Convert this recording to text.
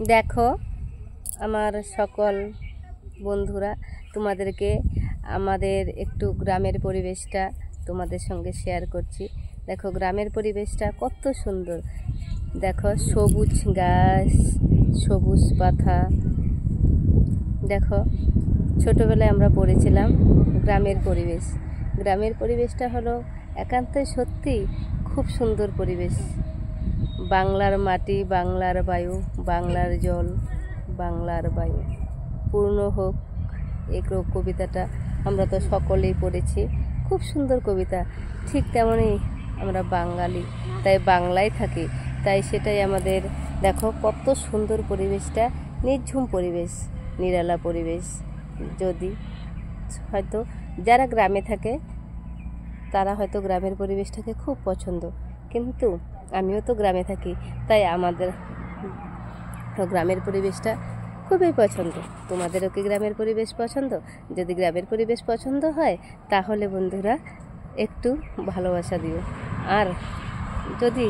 দেখো আমার সকল বন্ধুরা, তোমাদেরকে আমাদের একটু গ্রামের পরিবেশটা তোমাদের সঙ্গে শেয়ার করছি। দেখো গ্রামের পরিবেশটা কত সুন্দর। দেখো সবুজ গাছ, সবুজ পাতা। দেখো ছোটোবেলায় আমরা পড়েছিলাম গ্রামের পরিবেশ। গ্রামের পরিবেশটা হলো একান্তই সত্যি খুব সুন্দর পরিবেশ। বাংলার মাটি, বাংলার বায়ু, বাংলার জল, বাংলার বায়ু পূর্ণ হোক। এই কবিতাটা আমরা তো সকলেই পড়েছি, খুব সুন্দর কবিতা। ঠিক তেমনই আমরা বাঙালি, তাই বাংলায় থাকি, তাই সেটাই আমাদের। দেখো কত সুন্দর পরিবেশটা, নির্ঝুম পরিবেশ, নিরালা পরিবেশ। যদি হয়তো যারা গ্রামে থাকে তারা হয়তো গ্রামের পরিবেশটাকে খুব পছন্দ, কিন্তু আমিও তো গ্রামে থাকি, তাই আমাদের তো গ্রামের পরিবেশটা খুবই পছন্দ। তোমাদেরও কি গ্রামের পরিবেশ পছন্দ? যদি গ্রামের পরিবেশ পছন্দ হয় তাহলে বন্ধুরা একটু ভালোবাসা দিও। আর যদি